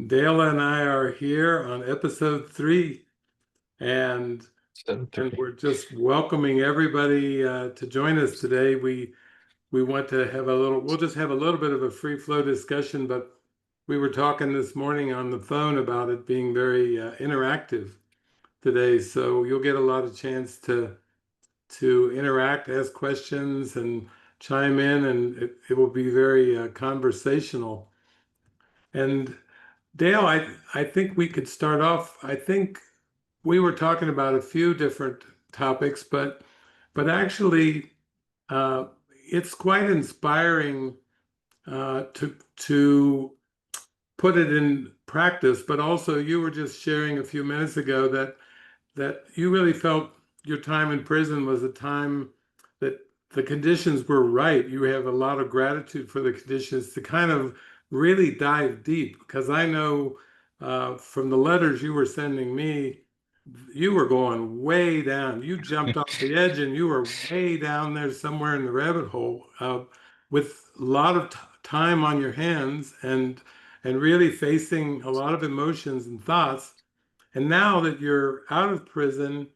Dale and I are here on episode 3, and Seven and three. we're just welcoming everybody to join us today. We want to have a little, we'll just have a little bit of a free flow discussion, but we were talking this morning on the phone about it being very interactive today. So you'll get a lot of chance to interact, ask questions, and chime in, and it will be very conversational. And Dale, I think we could start off. I think we were talking about a few different topics, but actually, uh, it's quite inspiring to put it in practice. But also, you were just sharing a few minutes ago that you really felt your time in prison was a time that the conditions were right. You have a lot of gratitude for the conditions to kind of really dive deep, because I know from the letters you were sending me, you were going way down. You jumped off the edge and you were way down there somewhere in the rabbit hole with a lot of time on your hands and really facing a lot of emotions and thoughts. And now that you're out of prison,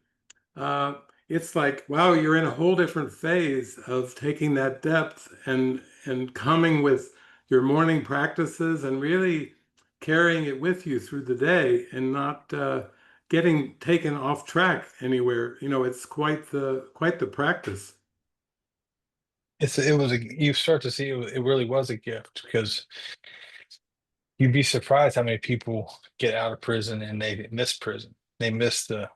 uh, it's like, wow, you're in a whole different phase of taking that depth and coming with your morning practices and really carrying it with you through the day and not getting taken off track anywhere. It's quite the practice. You start to see it really was a gift because you'd be surprised how many people get out of prison and they miss prison. They miss the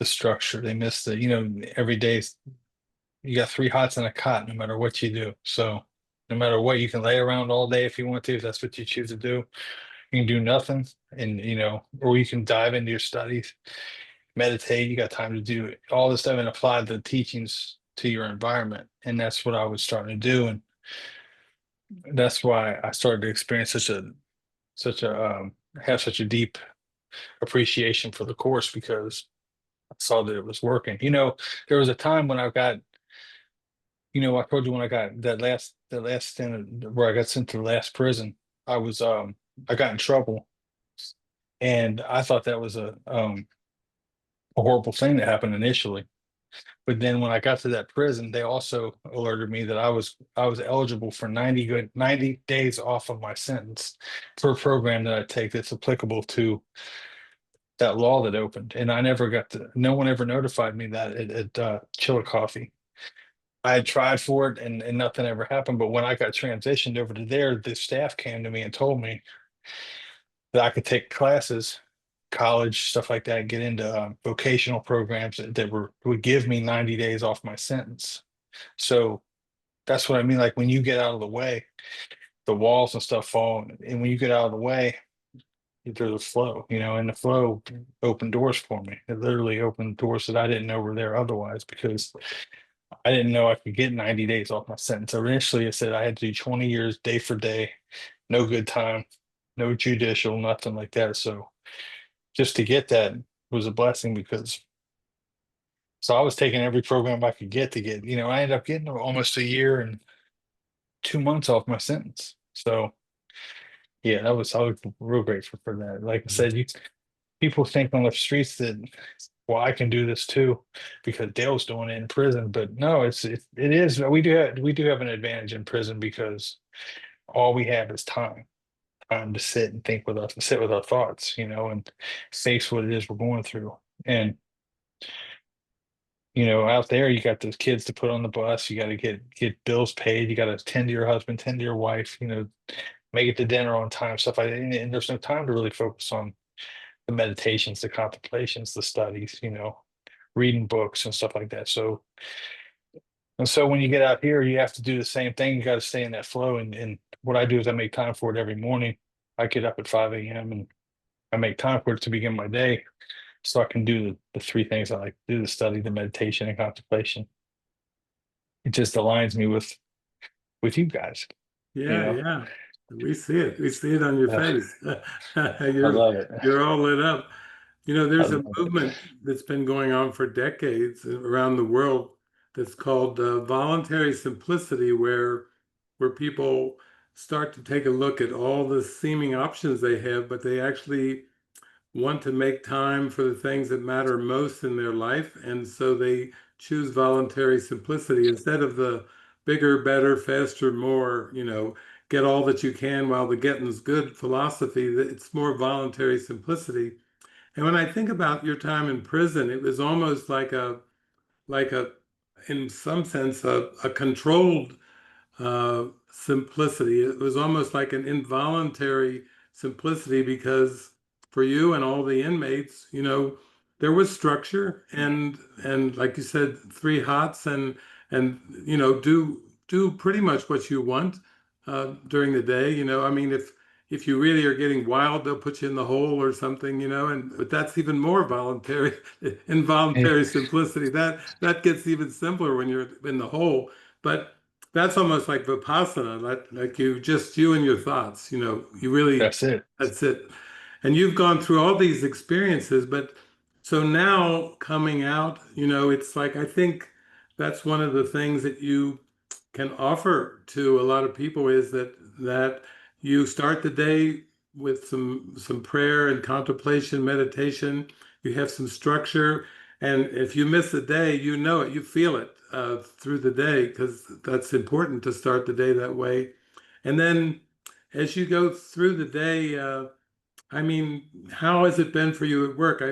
structure. They miss every day you got three hots and a cot no matter what you do. So no matter what, you can lay around all day if you want to, if that's what you choose to do. You can do nothing and or you can dive into your studies, meditate. You got time to do all this stuff and apply the teachings to your environment. And that's what I was starting to do. And that's why I started to experience such a have such a deep appreciation for the course because I saw that it was working. There was a time when I told you when I got that last stint where I got sent to the last prison, I got in trouble and I thought that was a horrible thing that happened initially. But then when I got to that prison, they also alerted me that I was eligible for 90 days off of my sentence for a program that I take that's applicable to that law that opened. And I never got to, no one ever notified me that at Chillicothe. I had tried for it and nothing ever happened. But when I got transitioned over to there, the staff came to me and told me that I could take classes, college, stuff like that, and get into vocational programs that would give me 90 days off my sentence. So that's what I mean. Like when you get out of the way, the walls and stuff fall, and when you get out of the way, there's a flow, and the flow opened doors for me. It literally opened doors that I didn't know were there otherwise because I didn't know I could get 90 days off my sentence. So initially, it said I had to do 20 years day for day, no good time, no judicial, nothing like that. So just to get that was a blessing because so I was taking every program I could get to get, I ended up getting almost a year and 2 months off my sentence. So yeah, I was real grateful for that. Like I said, people think on the streets that well, I can do this too because Dale's doing it in prison. But no, it is we do have an advantage in prison because all we have is time to sit and think with us and sit with our thoughts, and face what it is we're going through. And out there you got those kids to put on the bus, you got to get bills paid, you got to tend to your husband, tend to your wife, make it to dinner on time, stuff like that. And there's no time to really focus on the meditations, the contemplations, the studies, reading books and stuff like that. So when you get out here, you have to do the same thing. You got to stay in that flow. And what I do is I make time for it every morning. I get up at 5 a.m. and I make time for it to begin my day so I can do the three things I like to do: the study, the meditation, and contemplation. It just aligns me with you guys, you Yeah, know. yeah. We see it. We see it on your Uh, face. I You're love it. you're all lit up. I There's a love it. movement that's been going on for decades around the world that's called voluntary simplicity, where people start to take a look at all the seeming options they have, but they actually want to make time for the things that matter most in their life. And so they choose voluntary simplicity instead of the bigger, better, faster, more, get all that you can while the getting's good philosophy. That it's more voluntary simplicity. And when I think about your time in prison, it was almost like a, in some sense, a controlled simplicity. It was almost like an involuntary simplicity because for you and all the inmates, there was structure and like you said, three hots and do pretty much what you want during the day. I mean, if you really are getting wild, they'll put you in the hole or something, but that's even more voluntary, Yeah, involuntary simplicity. That gets even simpler when you're in the hole. But that's almost like Vipassana, like you and your thoughts, you really, that's it. that's it. And you've gone through all these experiences, but so now coming out, it's like, I think that's one of the things that you can offer to a lot of people is that you start the day with some prayer and contemplation, meditation. You have some structure, and if you miss a day, you know it, you feel it through the day because that's important to start the day that way. And then as you go through the day, I mean, how has it been for you at work?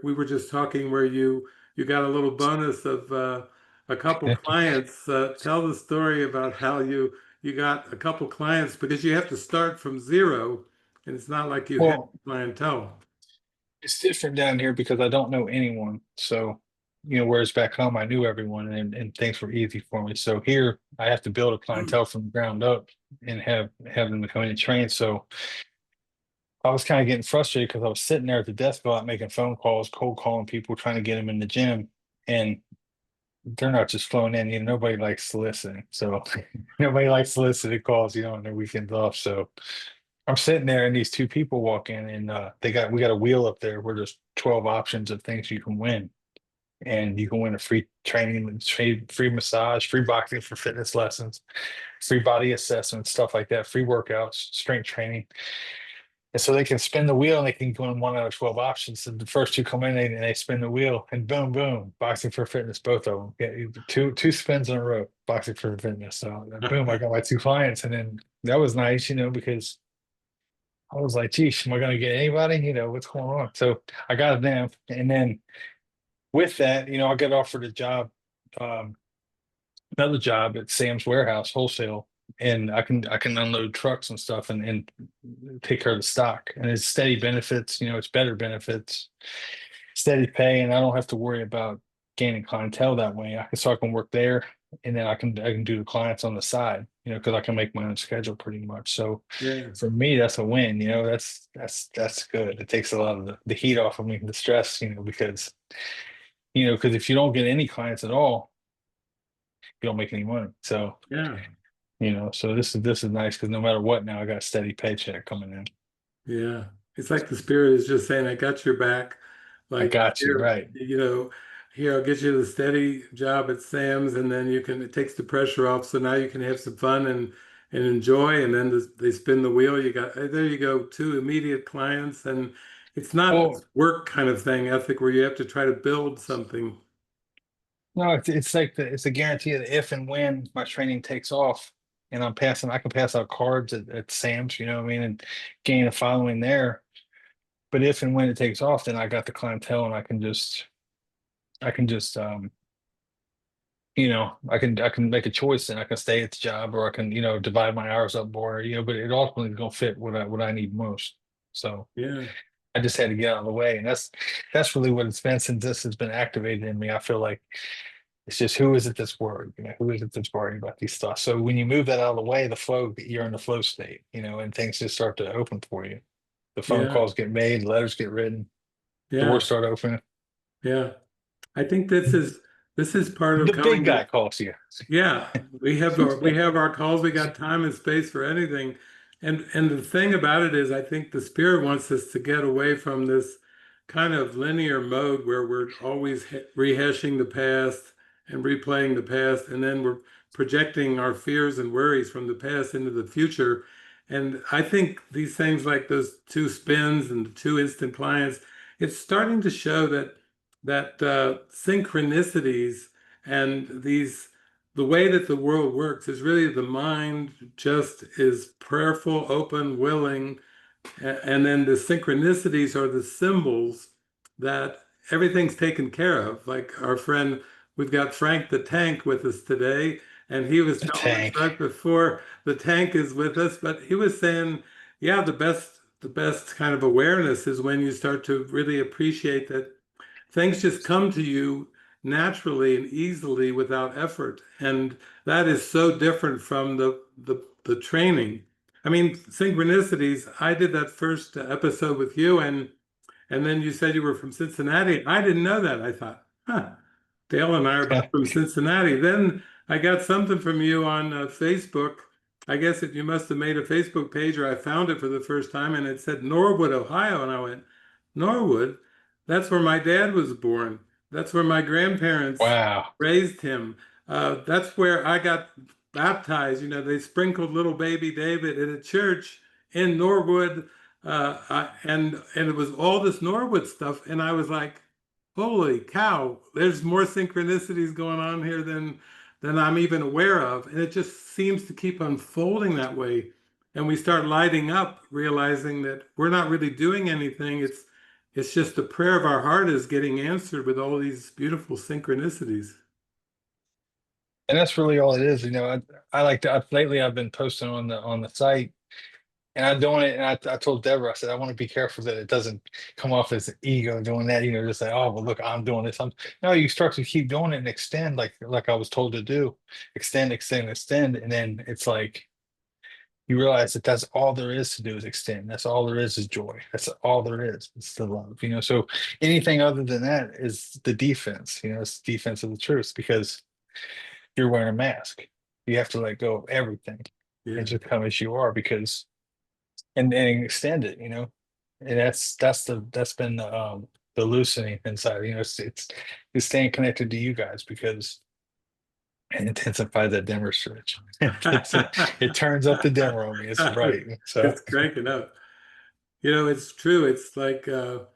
We were just talking where you got a little bonus of a couple clients. Tell the story about how you got a couple clients because you have to start from zero, and it's not like you have Well, clientele. it's different down here because I don't know anyone. So, whereas back home I knew everyone and things were easy for me. So here I have to build a clientele from the ground up and have them come in and train. So I was kind of getting frustrated because I was sitting there at the desk a lot making phone calls, cold calling people, trying to get them in the gym. And they're not just flowing in. Nobody likes soliciting. So nobody likes solicited calls, on their weekends off. So I'm sitting there and these two people walk in and we got a wheel up there where there's 12 options of things you can win. And you can win a free training, free massage, free boxing for fitness lessons, free body assessment, stuff like that, free workouts, strength training. And so they can spin the wheel and they can go in one out of 12 options. And the first two come in and they spin the wheel and boom, boom, boxing for fitness, both of them. Get two spins in a row, boxing for fitness. So boom, I got my two clients. And then that was nice, because I was like, geez, am I going to get anybody? What's going on? So I got them. And then with that, I got offered a job, um, another job at Sam's Warehouse wholesale. And I can unload trucks and stuff and take care of the stock. And it's steady benefits, it's better benefits, steady pay, and I don't have to worry about gaining clientele that way. I can work there and then I can do the clients on the side, because I can make my own schedule pretty much. So Yeah, for me, that's a win, that's good. It takes a lot of the heat off of me, the stress, because if you don't get any clients at all, you don't make any money. So, yeah, so this is nice because no matter what, now I got a steady paycheck coming in. yeah. It's like the spirit is just saying, I got your back. I Like got you here, right. here, I'll get you the steady job at Sam's, and then it takes the pressure off. So now you can have some fun and enjoy. And then they spin the wheel. You got, there you go, two immediate clients. And it's not Well, this work kind of thing ethic where you have to try to build something. no, it's like it's a guarantee that if and when my training takes off and I can pass out cards at Sam's, you know what I mean, and gain a following there. But if and when it takes off, then I got the clientele and I can just I can make a choice and I can stay at the job or I can, divide my hours up more, but it ultimately is gonna fit what I need most. So Yeah, I just had to get out of the way. And that's really what it's been since this has been activated in me. I feel like it's just who is it that's worried? Who is it that's worried about these thoughts? So when you move that out of the way, you're in the flow state, and things just start to open for you. The phone yeah, calls get made, letters get written, doors yeah, start opening. yeah. I think this is part of The big coming to. guy calls you. Yeah, we have our calls. We got time and space for anything, and the thing about it is, I think the spirit wants us to get away from this kind of linear mode where we're always rehashing the past and replaying the past, and then we're projecting our fears and worries from the past into the future. And I think these things like those two spins and the two instant clients, it's starting to show that synchronicities and these the way that the world works is really the mind just is prayerful, open, willing, and then the synchronicities are the symbols that everything's taken care of. Like our friend, we've got Frank the Tank with us today, and he was The telling us tank. right before the tank is with us, but he was saying, yeah, the best kind of awareness is when you start to really appreciate that things just come to you naturally and easily without effort. And that is so different from the training. I mean, synchronicities, I did that first episode with you, and then you said you were from Cincinnati. I didn't know that. I thought, huh, Dale and I are both from Cincinnati. Then I got something from you on Facebook. I guess you must have made a Facebook page, or I found it for the first time, and it said Norwood, Ohio. And I went, Norwood? That's where my dad was born. That's where my grandparents Wow. raised him. That's where I got baptized. You know, they sprinkled little baby David in a church in Norwood, and it was all this Norwood stuff, and I was like, "Holy cow! There's more synchronicities going on here than I'm even aware of," and it just seems to keep unfolding that way. And we start lighting up, realizing that we're not really doing anything. It's just the prayer of our heart is getting answered with all these beautiful synchronicities. And that's really all it is. I like to lately I've been posting on the site, and I'm doing it. And I told Deborah, I said, I want to be careful that it doesn't come off as ego doing that, just say, oh, well, look, I'm doing this. No, you start to keep doing it and extend like I was told to do, extend, extend, extend. And then it's like you realize that that's all there is to do is extend. That's all there is joy. That's all there is. It's the love, So anything other than that is the defense, it's the defense of the truth because you're wearing a mask. You have to let go of everything and Yeah. just come as you are because and extend it, And that's been the loosening inside, it's staying connected to you guys because it intensifies that dimmer switch. It turns up the dimmer on me. It's bright. So It's cranking up. It's true. It's like for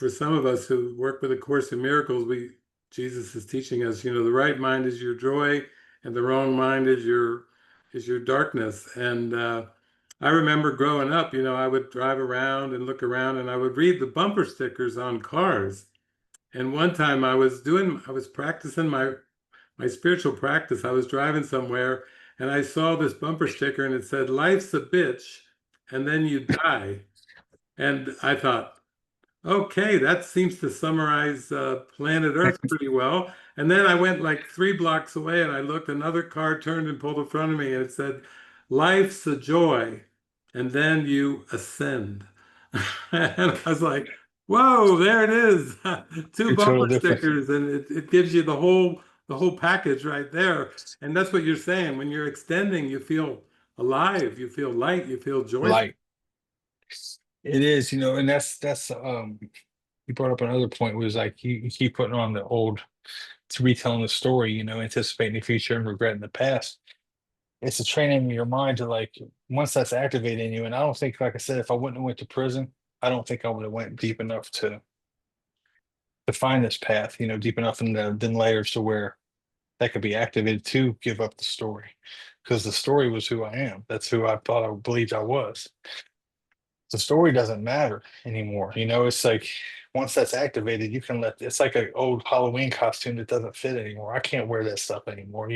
some of us who work with A Course in Miracles, Jesus is teaching us, the right mind is your joy and the wrong mind is your darkness. And I remember growing up, I would drive around and look around and I would read the bumper stickers on cars. And one time I was practicing my spiritual practice. I was driving somewhere and I saw this bumper sticker and it said, "Life's a bitch and then you die." And I thought, okay, that seems to summarize planet Earth pretty well. And then I went like 3 blocks away and I looked, another car turned and pulled in front of me and it said, "Life's a joy, and then you ascend." And I was like, whoa, there it is. Two a total bumper difference. stickers, and it gives you the whole package right there. And that's what you're saying. When you're extending, you feel alive, you feel light, you feel joyful. Light. It is, and that's you brought up another point was like you keep putting on the old it's retelling the story, anticipating the future and regretting the past. It's a training in your mind to like once that's activated in you. And I don't think, like I said, if I wouldn't have went to prison, I don't think I would have went deep enough to find this path, deep enough in the then layers to where that could be activated to give up the story. Because the story was who I am. That's who I thought I believed I was. The story doesn't matter anymore. It's like once that's activated, you can let it's like an old Halloween costume that doesn't fit anymore. I can't wear that stuff anymore.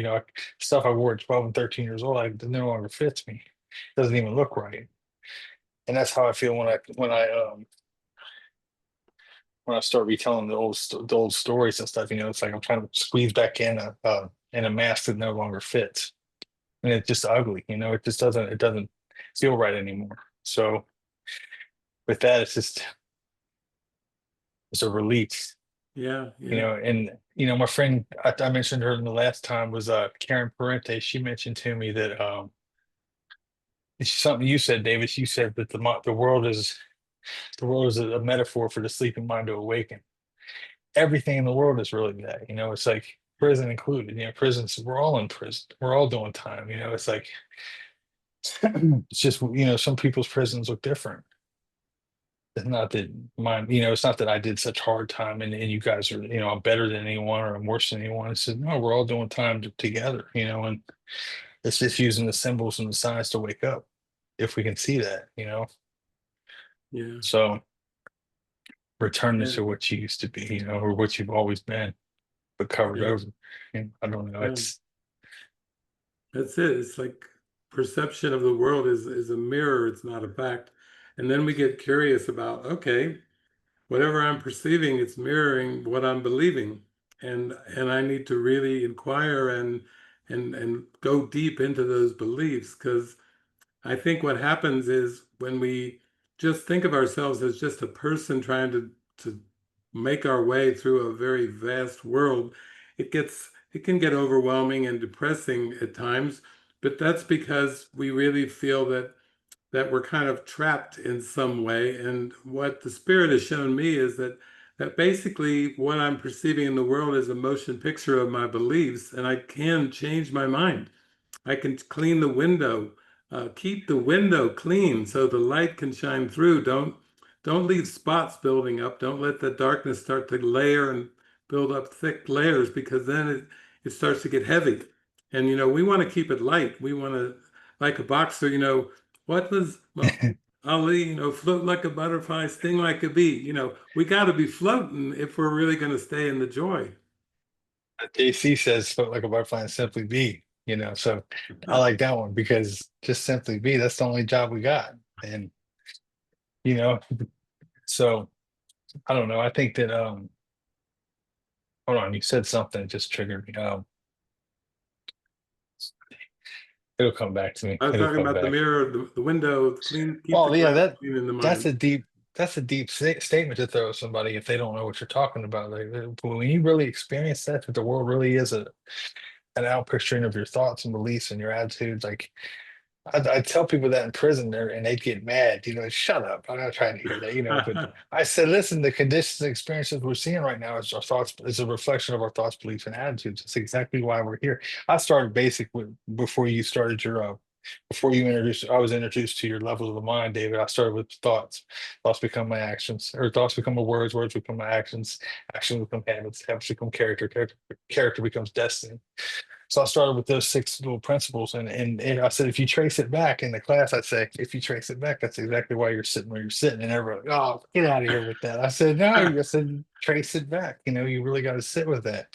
Stuff I wore at 12 and 13 years old, it no longer fits me. It doesn't even look right. And that's how I feel when I start retelling the old stories and stuff. It's like I'm trying to squeeze back in a mask that no longer fits, and it's just ugly. It doesn't feel right anymore. So with that, it's a relief. Yeah, yeah. And my friend I mentioned her in the last time was Karen Parente. She mentioned to me that it's something you said, Davis. You said that the world is a metaphor for the sleeping mind to awaken. everything in the world is really that. You know, it's like prison included. You know, prisons, we're all in prison. We're all doing time. You know, it's like it's just, you know, some people's prisons look different. It's not that mine, you know, it's not that I did such hard time and you guys are, you know, I'm better than anyone or I'm worse than anyone. It's just, no, we're all doing time together, you know, and it's just using the symbols and the signs to wake up if we can see that, you know. Yeah. So returning Yeah. to what you used to be, you know, or what you've always been, but covered Yeah. over. And I don't know. Yeah. It's That's it. It's like perception of the world is a mirror, it's not a fact. And then we get curious about, okay, whatever I'm perceiving, it's mirroring what I'm believing. And I need to really inquire and go deep into those beliefs, because I think what happens is when we just think of ourselves as just a person trying to make our way through a very vast world, it can get overwhelming and depressing at times. But that's because we really feel that we're kind of trapped in some way. And what the spirit has shown me is that basically what I'm perceiving in the world is a motion picture of my beliefs, and I can change my mind. I can clean the window, keep the window clean so the light can shine through. Don't leave spots building up. Don't let the darkness start to layer and build up thick layers, because then it starts to get heavy. And we want to keep it light. We want to, like a boxer, what was, well, Ali, float like a butterfly, sting like a bee. We got to be floating if we're really going to stay in the joy. JC says float like a butterfly and simply be, you know. So I like that one because just simply be, that's the only job we got. And you know, so I don't know. I think that hold on, you said something that just triggered me. It'll come back to me. I was It'll talking come about the back. mirror, the window, clean, keep the Well, yeah, glass clean in the that's mind. a deep statement to throw at somebody if they don't know what you're talking about. Like when you really experience that the world really is an outpicturing of your thoughts and beliefs and your attitudes. Like I tell people that in prison there, and they'd get mad. You know, shut up! I'm not trying to hear that. You know, but I said, listen, the conditions and experiences we're seeing right now is our thoughts. Is a reflection of our thoughts, beliefs, and attitudes. It's exactly why we're here. I started basic before you started your before you introduced. I was introduced to your levels of the mind, David. I started with thoughts. Thoughts become my actions, or thoughts become my words. Words become my actions. Actions become habits. Habits become character. Character becomes destiny. So I started with those six little principles, and I said, if you trace it back in the class, I'd say, if you trace it back, that's exactly why you're sitting where you're sitting. And everybody, oh, get out of here with that. I said, no, I said, trace it back. You know, you really got to sit with that.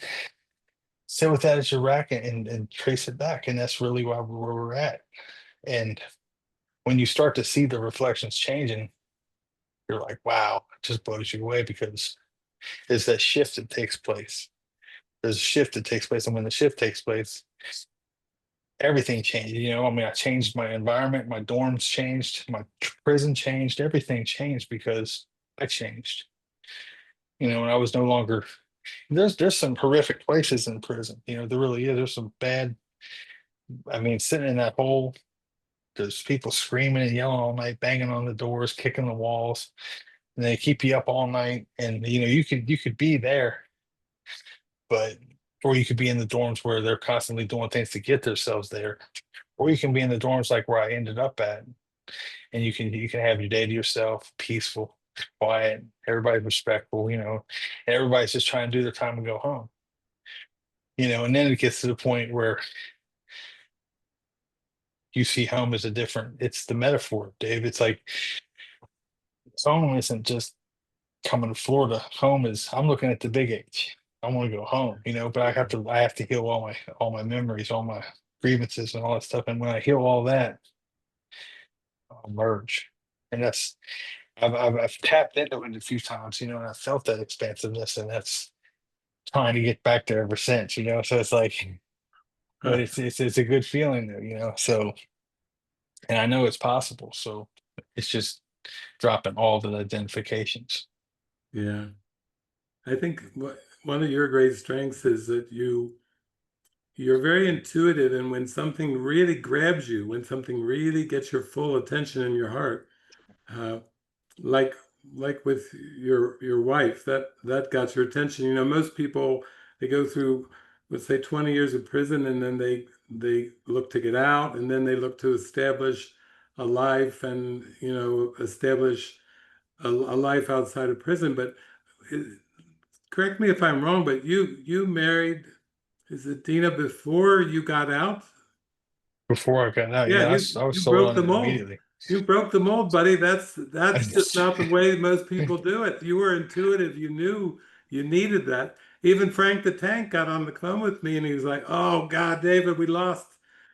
Sit with that as your rack and trace it back. And that's really where we're at. And when you start to see the reflections changing, you're like, wow, it just blows you away because there's that shift that takes place. There's a shift that takes place. And when the shift takes place, everything changed. You know, I mean, I changed my environment, my dorms changed, my prison changed, everything changed because I changed. You know, and I was no longer there's some horrific places in prison. You know, there really is. There's some bad. I mean, sitting in that hole, there's people screaming and yelling all night, banging on the doors, kicking the walls, and they keep you up all night. And you know, you could be there, but or you could be in the dorms where they're constantly doing things to get themselves there, or you can be in the dorms like where I ended up at, and you can have your day to yourself, peaceful, quiet, everybody's respectful, you know, and everybody's just trying to do their time and go home. You know, and then it gets to the point where you see home as a different, it's the metaphor, Dave. It's like home isn't just coming to Florida. Home is I'm looking at the big H. I want to go home, you know, but Yeah. I have to heal all my memories, all my grievances and all that stuff. And when I heal all that, I'll merge. And that's I've tapped into it a few times, you know, and I felt that expansiveness, and that's trying to get back there ever since, you know. So it's like, but it's a good feeling though, you know. So, and I know it's possible. So it's just dropping all the identifications. Yeah. I think one of your great strengths is that you're very intuitive, and when something really grabs you, when something really gets your full attention in your heart, uh, like like with your wife, that got your attention. You know, most people, they go through, let's say, 20 years of prison, and then they look to get out, and then they look to establish a life, and establish a life outside of prison. But it, correct me if I'm wrong, but you married, is it Dina, before you got out? Before I got out, Yeah, yeah, I you was sold broke on the it mold. immediately. You broke the mold, buddy. That's just not the way most people do it. You were intuitive. You knew you needed that. Even Frank the Tank got on the phone with me, and he was like, "Oh God, David, we lost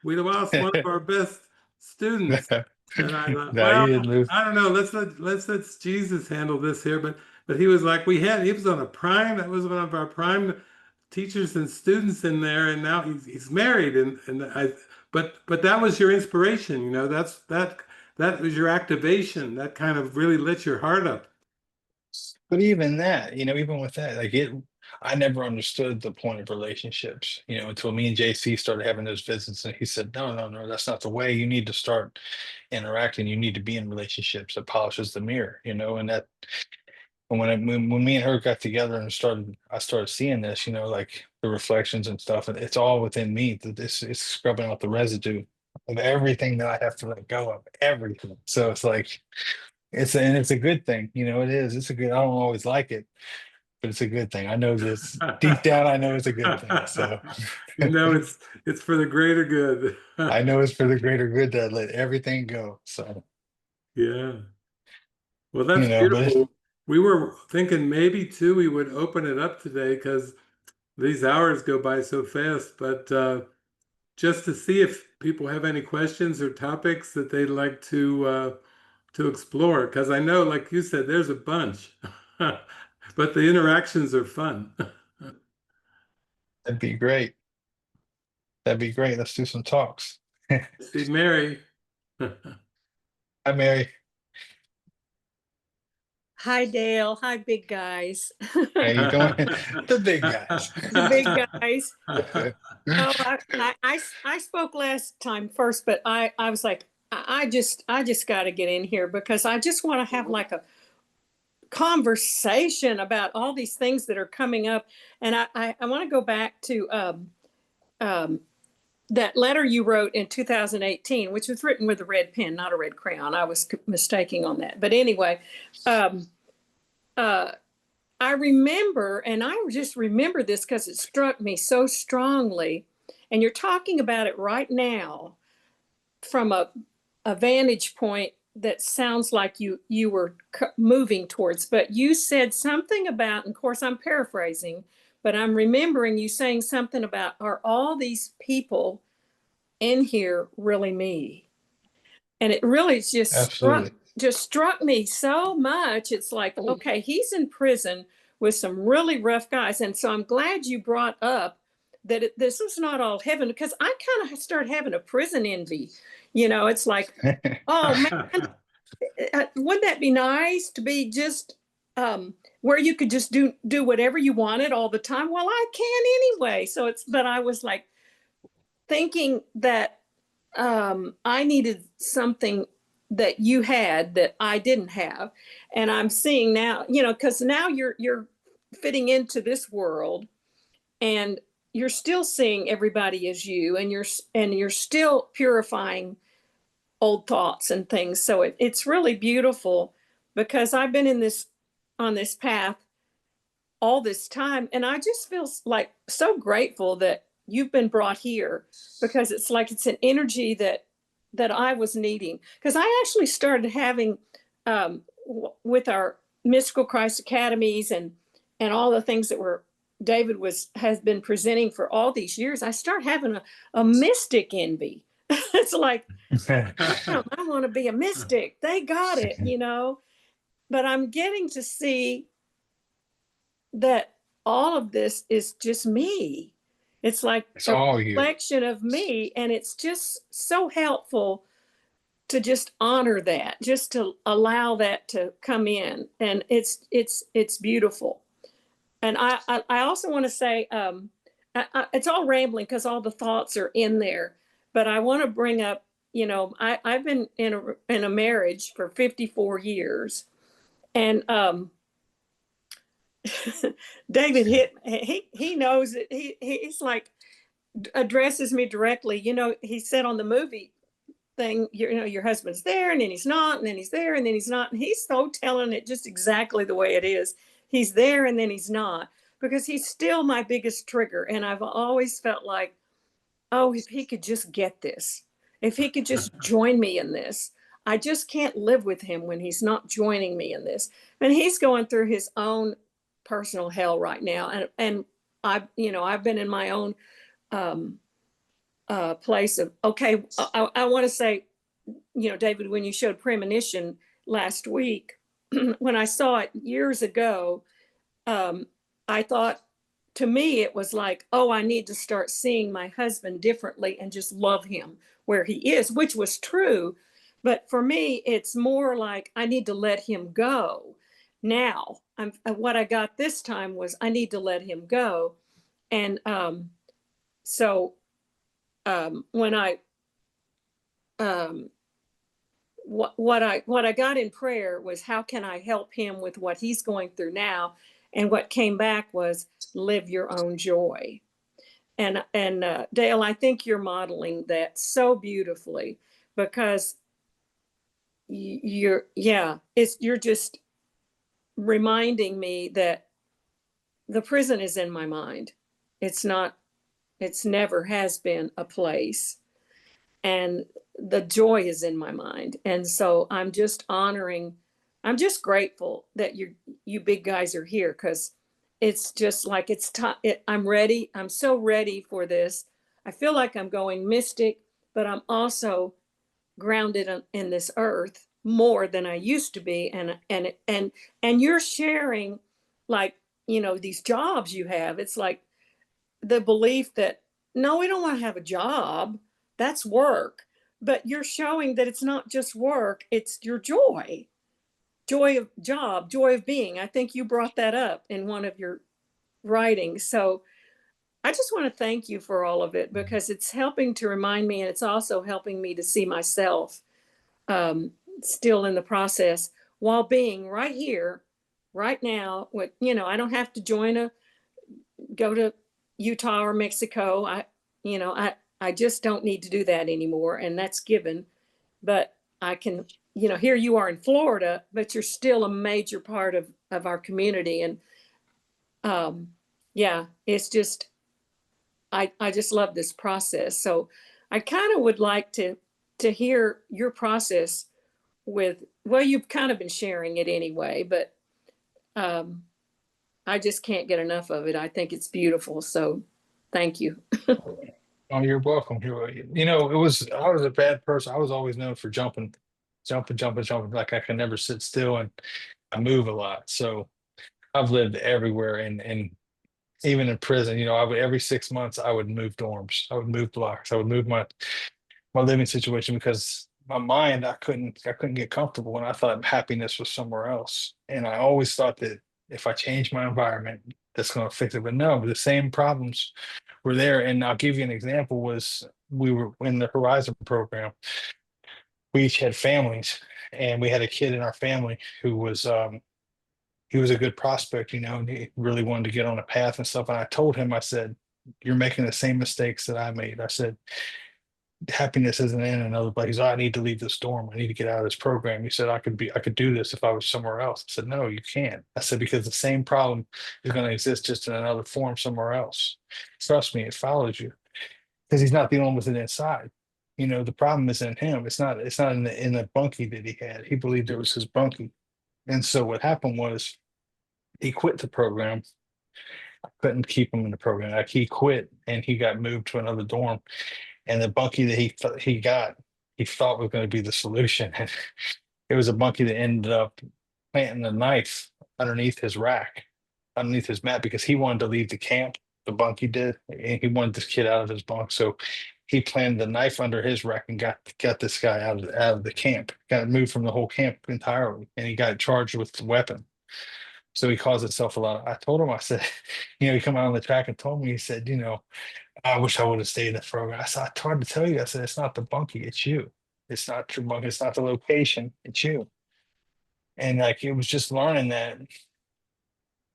one of our best students." And I thought, No, you well, didn't lose. I don't know. Let's let Jesus handle this here. But he was like, he was on a prime. That was one of our prime teachers and students in there, and now he's married, and I. But that was your inspiration, that was your activation. That kind of really lit your heart up. But even that, even with that, like I never understood the point of relationships, until me and JC started having those visits, and he said, no, no, no, that's not the way. You need to start interacting. You need to be in relationships that polishes the mirror, and that. And when me and her got together and I started seeing this, like the reflections and stuff, and it's all within me. That this it's scrubbing out the residue of everything that I have to let go of, everything. So it's like it's a good thing, it is. It's a good. I don't always like it, but it's a good thing. I know this deep down. I know it's a good thing. So It's for the greater good. I know it's for the greater good to let everything go. So Yeah. Well, that's but beautiful. We were thinking maybe too we would open it up today because these hours go by so fast, but just to see if people have any questions or topics that they'd like to explore. Because I know, like you said, there's a bunch, but the interactions are fun. that'd be great. That'd be great. Let's do some talks. See, Mary. Hi, Mary. Hi, Dale. Hi, big guys. How you doing? The big guys. The big guys. Oh, I spoke last time first, but I was like, I just got to get in here because I just want to have like a conversation about all these things that are coming up. And I want to go back to um, that letter you wrote in 2018, which was written with a red pen, not a red crayon. I was mistaking on that. But anyway, uh, I remember, and I just remember this because it struck me so strongly. And you're talking about it right now from a vantage point that sounds like you were moving towards. But you said something about, and of course I'm paraphrasing, but I'm remembering you saying something about, are all these people in here really me? And it really Absolutely. just struck me so much. It's like, okay, he's in prison with some really rough guys. And so I'm glad you brought up that this was not all heaven, because I kind of started having a prison envy. It's like, oh man, wouldn't that be nice to be just where you could just do whatever you wanted all the time? Well, I can anyway. But I was like thinking that I needed something that you had that I didn't have. And I'm seeing now, because now you're fitting into this world, and you're still seeing everybody as you, and you're still purifying old thoughts and things. So it's really beautiful, because I've been on this path all this time, and I just feel like so grateful that you've been brought here, because it's like it's an energy that I was needing. Because I actually started having with our mystical Christ academies and all the things that were David has been presenting for all these years. I start having a mystic envy. It's like, I want to be a mystic. They got it, But I'm getting to see that all of this is just me. It's like It's a all you. reflection of me, and it's just so helpful to just honor that, just to allow that to come in, and it's beautiful. And I also want to say, it's all rambling because all the thoughts are in there, but I want to bring up, I've been in a marriage for 54 years, And David hit, he knows it. He's like, addresses me directly. You know, he said on the movie thing, you know, your husband's there and then he's not, and then he's there and then he's not. And he's so telling it just exactly the way it is. He's there and then he's not, because he's still my biggest trigger. And I've always felt like, oh, if he could just get this, if he could just join me in this. I just can't live with him when he's not joining me in this. And he's going through his own personal hell right now. And I've been in my own um, place of, okay, I want to say, you know, David, when you showed Premonition last week, when I saw it years ago, I thought, to me, it was like, oh, I need to start seeing my husband differently and just love him where he is, which was true. But for me, it's more like I need to let him go. Now, what I got this time was I need to let him go. And so when I what I got in prayer was, how can I help him with what he's going through now? And what came back was, live your own joy. And Dale, I think you're modeling that so beautifully, because you're just reminding me that the prison is in my mind. It's not, it's never has been a place. And the joy is in my mind. And so I'm just grateful that you big guys are here, because it's just like, it's time. I'm ready. I'm so ready for this. I feel like I'm going mystic, but I'm also grounded in this earth more than I used to be. And you're sharing, like, you know, these jobs you have. It's like the belief that, no, we don't want to have a job. That's work. But you're showing that it's not just work, it's your joy. Joy of job, joy of being. I think you brought that up in one of your writings. So I just want to thank you for all of it, because it's helping to remind me, and it's also helping me to see myself still in the process, while being right here, right now. With, you know, I don't have to go to Utah or Mexico. I just don't need to do that anymore, and that's given. But I can, you know, here you are in Florida, but you're still a major part of our community. And yeah, it's just, I just love this process. So I kind of would like to hear your process with, well, you've kind of been sharing it anyway, but I just can't get enough of it. I think it's beautiful. So thank you. Oh, you're welcome. You know, I was a bad person. I was always known for jumping. Like I can never sit still, and I move a lot. So I've lived everywhere, and even in prison, you know, every 6 months I would move dorms, I would move blocks, I would move my living situation, because my mind, I couldn't get comfortable, and I thought happiness was somewhere else. And I always thought that if I change my environment, that's going to fix it. But no, the same problems were there. And I'll give you an example. Was we were in the Horizon program, we each had families, and we had a kid in our family who was he was a good prospect, you know, and he really wanted to get on a path and stuff. And I told him, I said, you're making the same mistakes that I made. I said, happiness isn't in another place. I need to leave this dorm. I need to get out of this program. He said, I could do this if I was somewhere else. I said, no, you can't. I said, because the same problem is going to exist, just in another form somewhere else. Trust me, it follows you, because he's not dealing with it inside. You know, the problem is in him. It's not in the bunkie that he had. He believed it was his bunkie. And so what happened was, he quit the program. I couldn't keep him in the program. Like, he quit, and he got moved to another dorm. And the bunkie that he got, he thought was going to be the solution. And it was a bunkie that ended up planting a knife underneath his rack, underneath his mat, because he wanted to leave the camp. The bunkie did, and he wanted this kid out of his bunk. So he planted the knife under his rack and got this guy out of the camp. Got moved from the whole camp entirely, and he got charged with the weapon. So he caused himself a lot. I told him, I said, you know, he come out on the track and told me, he said, you know, I wish I would have stayed in the program. I said, I tried to tell you. I said, it's not the bunkie, it's you. It's not your bunkie, it's not the location, it's you. And like, it was just learning that,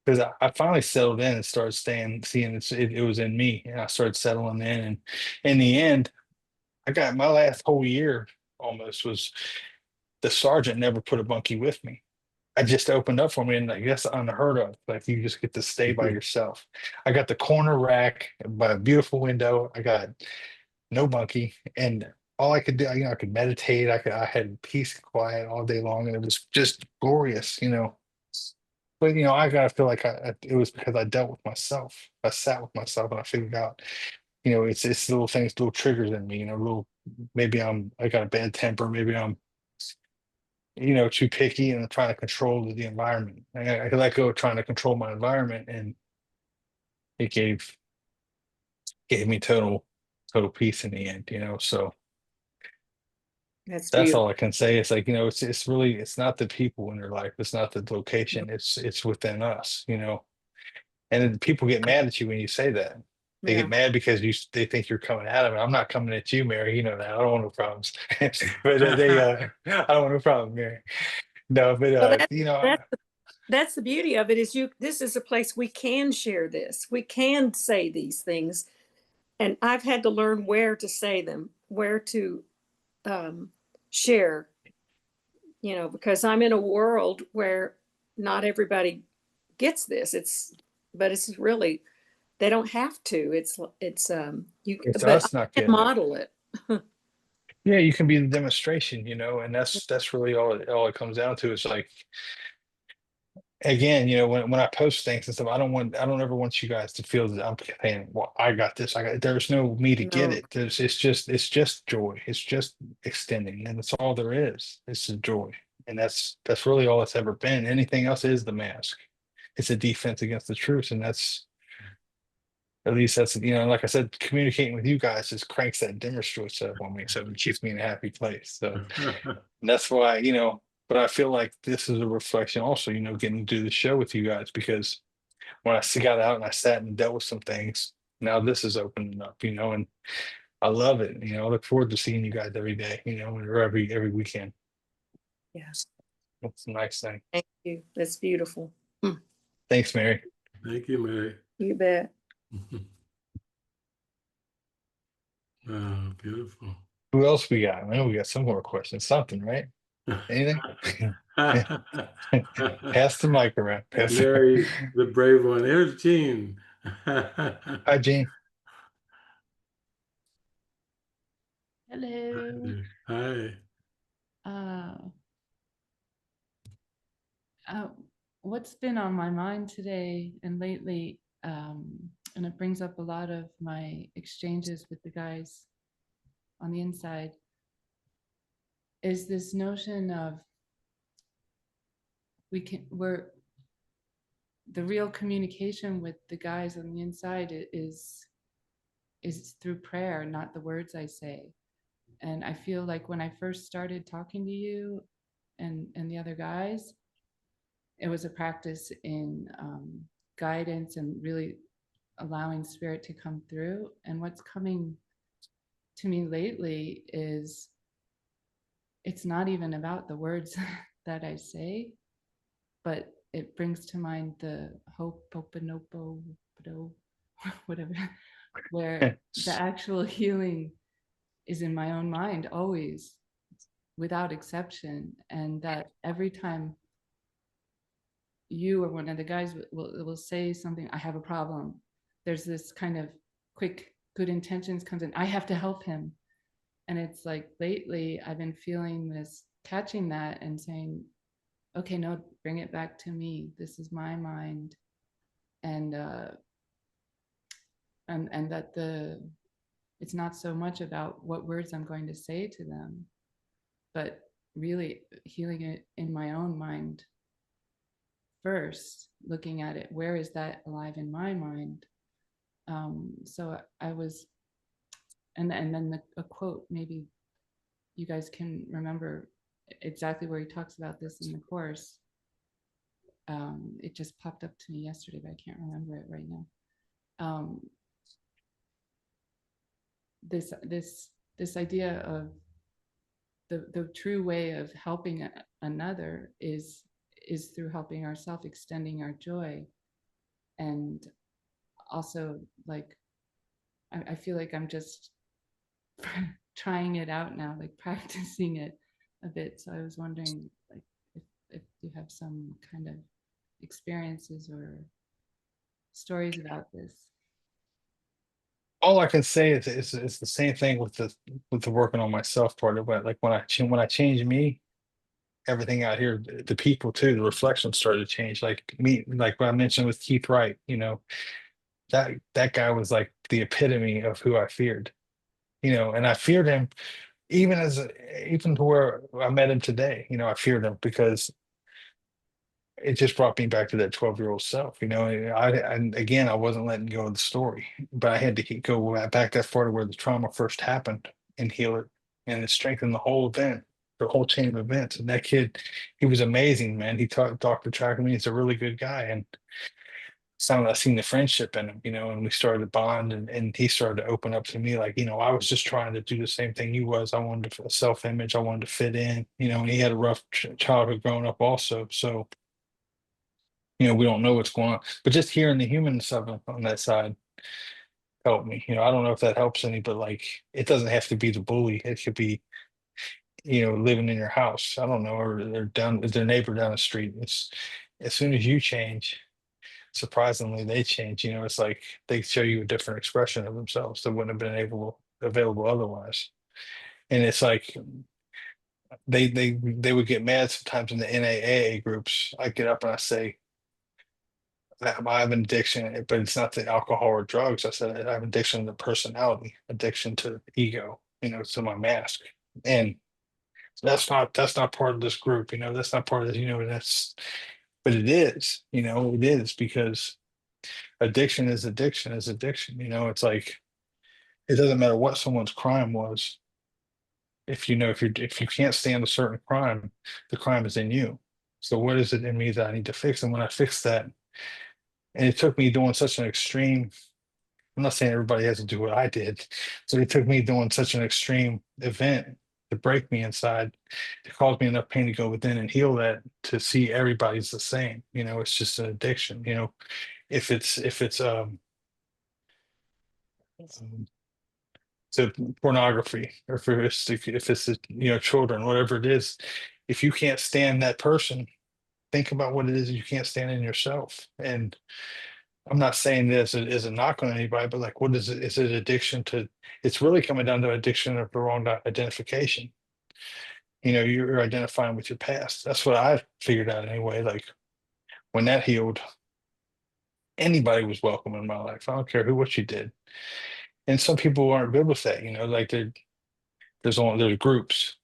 because I finally settled in and started seeing it was in me, and I started settling in. And in the end, I got my last whole year almost was the sergeant never put a bunkie with me. I just opened up for me, and like that's unheard of. Like you just get to stay by yourself. I got the corner rack by a beautiful window. I got no bunkie, and all I could do, I could meditate. I had peace and quiet all day long, and it was just glorious. But I gotta feel like it was because I dealt with myself. I sat with myself, and I figured out, it's little things, little triggers in me. Little maybe I got a bad temper. Maybe I'm too picky and trying to control the environment. I let go of trying to control my environment, and it gave me total peace in the end. So That's that's beautiful. all I can say. It's like, it's really, it's not the people in your life, it's not the location, it's within us. And then people get mad at you when you say that. They Yeah. get mad because they think you're coming at them. I'm not coming at you, Mary. You know that. I don't want no problems. But I don't want no problem, Mary. No, but Well, that's the beauty of it is this is a place we can share this. We can say these things. And I've had to learn where to say them, where to share, because I'm in a world where not everybody gets this. But it's really, they don't have to. it's But I us not can getting it. model it. Yeah, you can be the demonstration, and that's really all it comes down to. Is like, again, when I post things and stuff, I don't ever want you guys to feel that I'm saying, well, I got this. There's no me to get No, it. It's just joy. It's just extending, and that's all there is. It's the joy. And that's really all it's ever been. Anything else is the mask. It's a defense against the truth. And at least that's, like I said, communicating with you guys just cranks that dimmer switch up on me. So it keeps me in a happy place. So that's why, but I feel like this is a reflection also, getting to do the show with you guys, because when I got out and I sat and dealt with some things, now this is opening up, and I love it. I look forward to seeing you guys every day, or every weekend. yes. That's a nice thing. Thank you. That's beautiful. Thanks, Mary. Thank you, Mary. You bet. Oh, beautiful. Who else we got? I know we got some more questions. Something, right? Anything? Pass the mic around. Mary, the brave one. Here's Jean. Hi, Gene. Hello. Hi. Uh, what's been on my mind today and lately, and it brings up a lot of my exchanges with the guys on the inside, is this notion of we're the real communication with the guys on the inside is through prayer, not the words I say. And I feel like when I first started talking to you and the other guys, it was a practice in guidance and really allowing spirit to come through. And what's coming to me lately is it's not even about the words that I say, but it brings to mind the Ho'oponopono, whatever, where the actual healing is in my own mind always, without exception. And that every time you or one of the guys will say something, I have a problem, there's this kind of quick good intentions comes in, I have to help him. And it's like lately I've been feeling this, catching that and saying, okay, no, bring it back to me, this is my mind. And that it's not so much about what words I'm going to say to them, but really healing it in my own mind first, looking at it, where is that alive in my mind? So I was, and then a quote, maybe you guys can remember exactly where he talks about this in the course. It just popped up to me yesterday, but I can't remember it right now. This idea of the true way of helping another is is through helping ourselves, extending our joy. And also, like, I feel like I'm just trying it out now, like practicing it a bit. So I was wondering, like, if you have some kind of experiences or stories about this. All I can say is it's the same thing with the working on myself part of it. Like when I change me, everything out here, the people too, the reflections started to change. Like me, like what I mentioned with Keith Wright, you know, that guy was like the epitome of who I feared, you know, and I feared him even even to where I met him today. You know, I feared him because it just brought me back to that 12-year-old self, you know. And again, I wasn't letting go of the story, but I had to go back that far to where the trauma first happened and heal it, and it strengthened the whole event, the whole chain of events. And that kid, he was amazing, man. He talked to track with me. He's a really good guy, and I seen the friendship in him, you know, and we started to bond, and he started to open up to me, like, you know, I was just trying to do the same thing he was. I wanted a self-image, I wanted to fit in, you know, and he had a rough childhood growing up also, so you know, we don't know what's going on. But just hearing the human stuff on that side helped me. You know, I don't know if that helps any, but like it doesn't have to be the bully. It could be, you know, living in your house. I don't know, or their neighbor down the street. It's as soon as you change, surprisingly they change. You know, it's like they show you a different expression of themselves that wouldn't have been available otherwise. And it's like they would get mad sometimes in the NAA groups. I get up and I say, I have an addiction, but it's not to alcohol or drugs. I said I have addiction to personality, addiction to ego, you know, to my mask. And that's not part of this group, you know, that's not part of this, you know, but it is, you know, it is because addiction is addiction, you know, it's like it doesn't matter what someone's crime was. If you know, if you can't stand a certain crime, the crime is in you. So what is it in me that I need to fix? And when I fix that, and it took me doing such an extreme, I'm not saying everybody has to do what I did. So it took me doing such an extreme event to break me inside, to cause me enough pain to go within and heal that, to see everybody's the same. You know, it's just an addiction. You know, if it's um, to pornography, or if it's you know, children, whatever it is, if you can't stand that person, think about what it is you can't stand in yourself. And I'm not saying this as a knock on anybody, but like, what is it? Is it addiction to? It's really coming down to addiction of the wrong identification. You know, you're identifying with your past. That's what I figured out anyway. Like when that healed, anybody was welcome in my life. I don't care what you did. And some people aren't good with that. You know, like there's groups,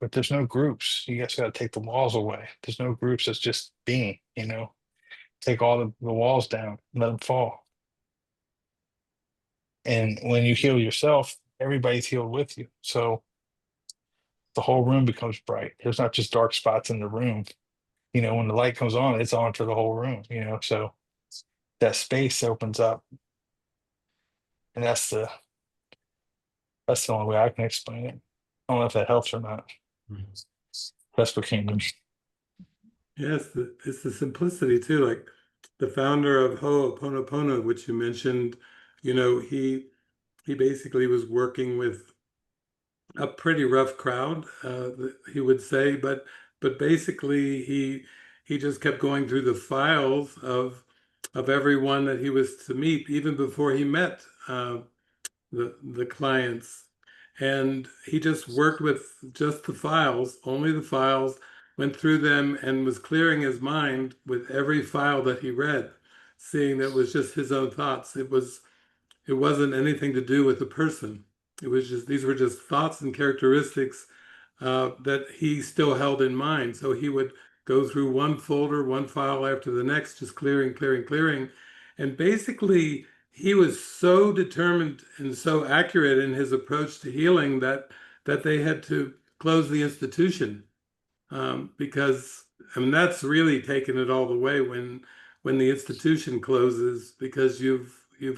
but there's no groups. You guys got to take the walls away. There's no groups. It's just being. You know, take all the walls down, let them fall. And when you heal yourself, everybody's healed with you. So the whole room becomes bright. There's not just dark spots in the room. You know, when the light comes on, it's on for the whole room, you know. So that space opens up. And that's the only way I can explain it. I don't know if that helps or not. That's what came to me. Yes, it's the simplicity too. Like the founder of Ho'oponopono, which you mentioned, you know, he basically was working with a pretty rough crowd, he would say, but basically he just kept going through the files of everyone that he was to meet, even before he met the clients, and he just worked with just the files, only the files, went through them, and was clearing his mind with every file that he read, seeing that it was just his own thoughts. It wasn't anything to do with the person. It was just, these were just thoughts and characteristics that he still held in mind. So he would go through one folder, one file after the next, just clearing, clearing, clearing. And basically, he was so determined and so accurate in his approach to healing that they had to close the institution, because I mean that's really taken it all the way when the institution closes, because you've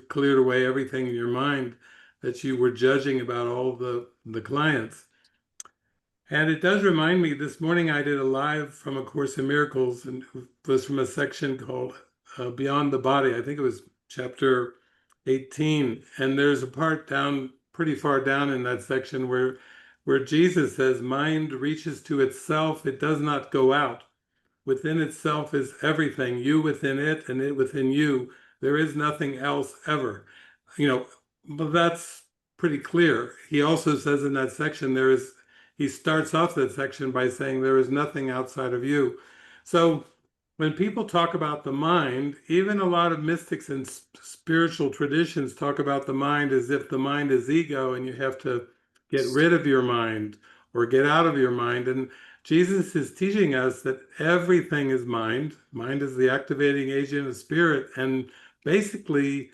cleared away everything in your mind that you were judging about all the clients. And it does remind me, this morning I did a live from A Course in Miracles, and it was from a section called Beyond the Body. I think it was chapter 18. And there's a part down, pretty far down in that section where Jesus says, mind reaches to itself, it does not go out. Within itself is everything, you within it and it within you. There is nothing else ever. You know, but that's pretty clear. He also says in that section, he starts off that section by saying there is nothing outside of you. So when people talk about the mind, even a lot of mystics and spiritual traditions talk about the mind as if the mind is ego and you have to get rid of your mind or get out of your mind. And Jesus is teaching us that everything is mind. Mind is the activating agent of spirit. And basically,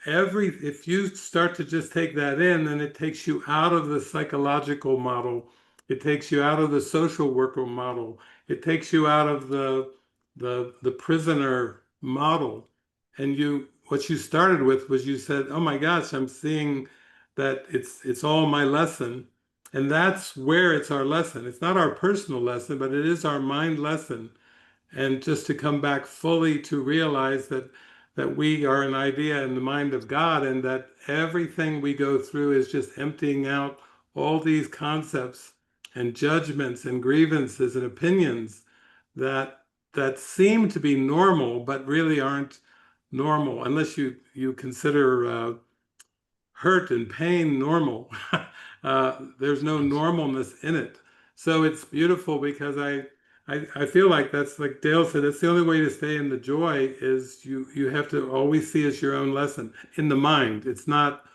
if you start to just take that in, then it takes you out of the psychological model. It takes you out of the social worker model. It takes you out of the prisoner model. And what you started with was you said, "Oh my gosh, I'm seeing that it's all my lesson." And that's where it's our lesson. It's not our personal lesson, but it is our mind lesson. And just to come back fully to realize that we are an idea in the mind of God, and that everything we go through is just emptying out all these concepts and judgments and grievances and opinions that seem to be normal but really aren't normal unless you consider hurt and pain normal. There's no normalness in it. So it's beautiful because I feel like that's, like Dale said, that's the only way to stay in the joy is you have to always see as your own lesson in the mind. It's not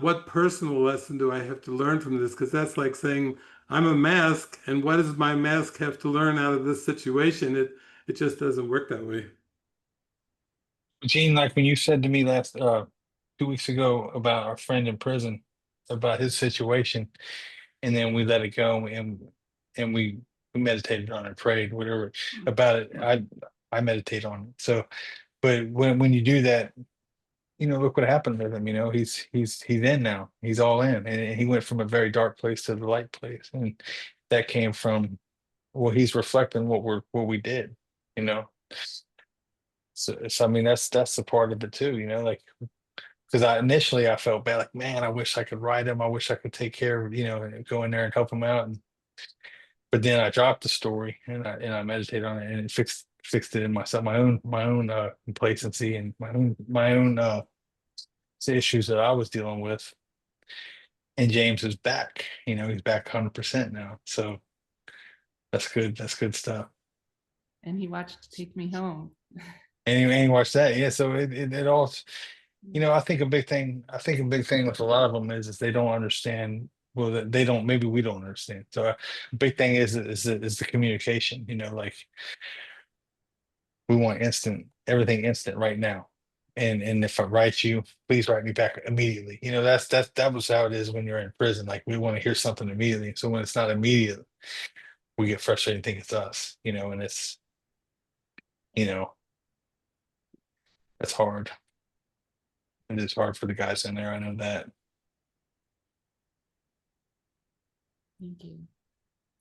what personal lesson do I have to learn from this, because that's like saying I'm a mask and what does my mask have to learn out of this situation? It just doesn't work that way. Gene, like when you said to me last 2 weeks ago about our friend in prison, about his situation, and then we let it go and we meditated on it, prayed, whatever about it. I meditate on it. So, but when you do that, look what happened with him. He's in now. He's all in, and he went from a very dark place to the light place, and that came from, well, he's reflecting what we did. You know, so I mean that's the part of it too. Like because I felt bad, like, man, I wish I could write him. I wish I could take care of, and go in there and help him out. But then I dropped the story and I meditated on it, and it fixed it in myself, my own complacency and my own issues that I was dealing with. And James is back. He's back 100% now. So that's good. That's good stuff. And he watched Take Me Home. And watch that. Yeah. So it all. I think a big thing with a lot of them is they don't understand. Well, that they don't. Maybe we don't understand. So a big thing is the communication. Like we want everything instant right now. And if I write you, please write me back immediately. That was how it is when you're in prison. Like we want to hear something immediately. So when it's not immediate, we get frustrated and think it's us. And it's that's hard. It is hard for the guys in there. I know that. Thank you.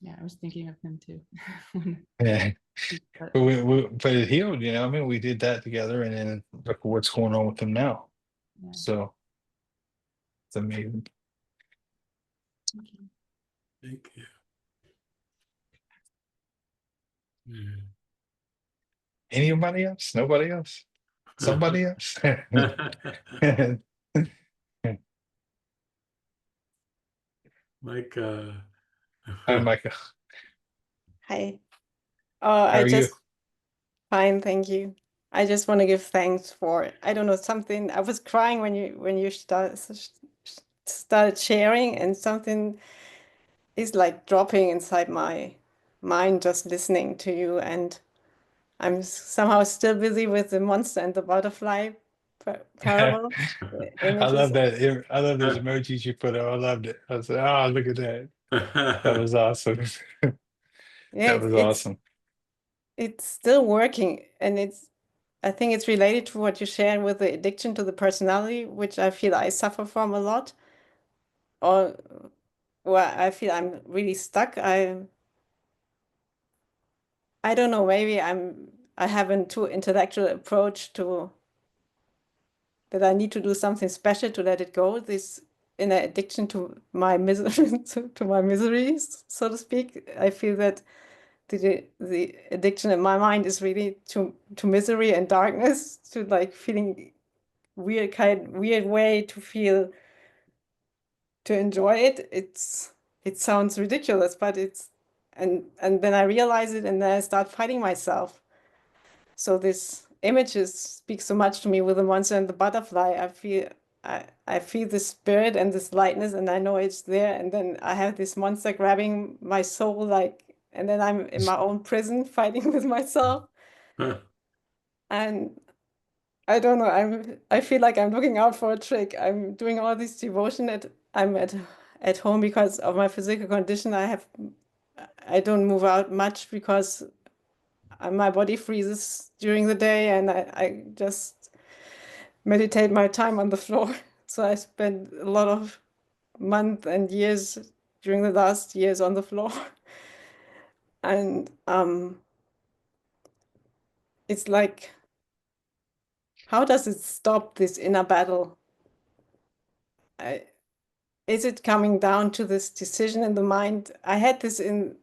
Yeah, I was thinking of him too. Yeah. But But it healed, I mean, we did that together, and then look what's going on with him now. yeah, So it's amazing. thank you. Thank you. Yeah. Anybody else? Nobody else? Somebody else? Like Hi, Micah. Hi. How I are you? just fine, thank you. I just want to give thanks for, I don't know, something. I was crying when you started sharing, and something is like dropping inside my mind just listening to you, and I'm somehow still busy with the monster and the butterfly parable I images. love that. I love those emojis you put up. I loved it. I was like, oh, look at that. That was awesome. Yeah, That was awesome. it's still working, and I think it's related to what you shared with the addiction to the personality, which I feel I suffer from a lot, or where I feel I'm really stuck. I don't know, maybe I have a too intellectual approach to that I need to do something special to let it go. This in addiction to my misery, to my miseries, so to speak. I feel that the addiction in my mind is really to misery and darkness, to like feeling weird way to feel, to enjoy it. It sounds ridiculous, but it's, and then I realize it, and then I start fighting myself. So this images speak so much to me with the monster and the butterfly. I feel the spirit and this lightness, and I know it's there. And then I have this monster grabbing my soul, like, and then I'm in my own prison fighting with myself. Huh. And I don't know. I feel like I'm looking out for a trick. I'm doing all this devotion I'm at home because of my physical condition. I don't move out much because my body freezes during the day, and I just meditate my time on the floor. So I spent a lot of months and years during the last years on the floor. And it's like, how does it stop this inner battle? Is it coming down to this decision in the mind? I had this in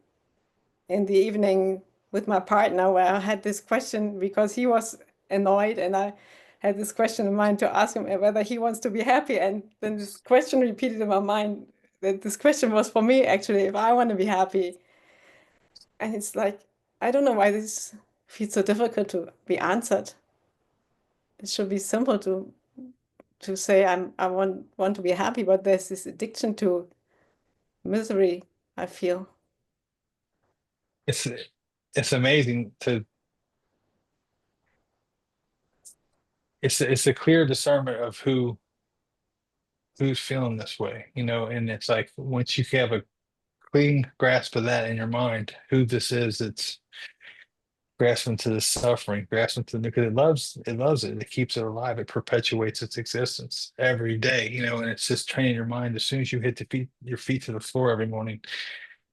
the evening with my partner, where I had this question because he was annoyed, and I had this question in mind to ask him whether he wants to be happy. And then this question repeated in my mind that this question was for me, actually, if I want to be happy. And it's like, I don't know why this feels so difficult to be answered. It should be simple to say I want to be happy, but there's this addiction to misery, I feel. It's amazing to it's a clear discernment of who's feeling this way, you know, and it's like once you have a clean grasp of that in your mind, who this is that's grasping to the suffering, grasping to, because it loves it, it keeps it alive, it perpetuates its existence every day, you know, and it's just training your mind. As soon as you hit your feet to the floor every morning,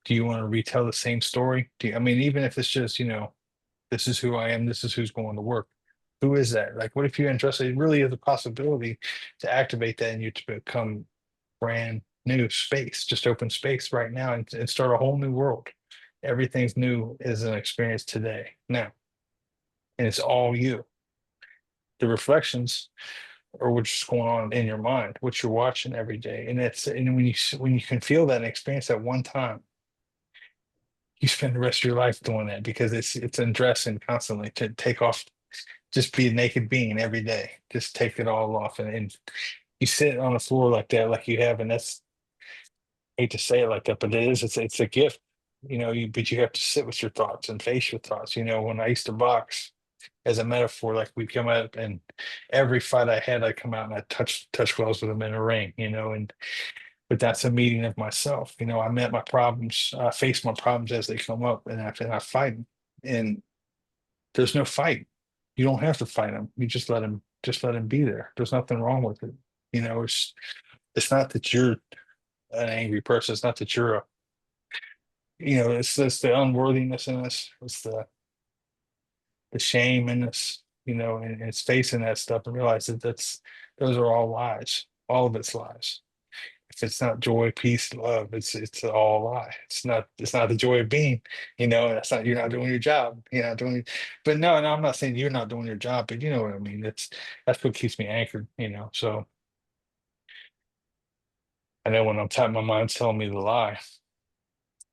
do you want to retell the same story? I mean, even if it's just, you know, this is who I am, this is who's going to work. Who is that? Like, what if you entrust it? Really is a possibility to activate that in you to become brand new space, just open space right now and start a whole new world. Everything's new is an experience today, now, and it's all you. The reflections are what's going on in your mind, what you're watching every day, and and when you can feel that and experience that one time, you spend the rest of your life doing that because it's undressing constantly to take off, just be a naked being every day, just take it all off, and you sit on the floor like that, like you have, and that's, hate to say it like that, but it's a gift, you know. But you have to sit with your thoughts and face your thoughts. You know, when I used to box, as a metaphor, like we'd come out, and every fight I had, I'd come out and I touch gloves with them in a ring, you know, and but that's a meeting of myself. You know, I met my problems, I face my problems as they come up, and I fight 'em. And there's no fight. You don't have to fight them. You just let them be there. There's nothing wrong with it. You know, it's not that you're an angry person. It's not that you're a, you know, it's the unworthiness in us. It's the shame in us, you know, and it's facing that stuff and realize that those are all lies. All of it's lies. If it's not joy, peace, love, it's all a lie. It's not the joy of being, you know, that's not, you're not doing your job. You're not doing, but no, I'm not saying you're not doing your job, but you know what I mean? That's what keeps me anchored, you know. So I know when my mind's telling me the lie,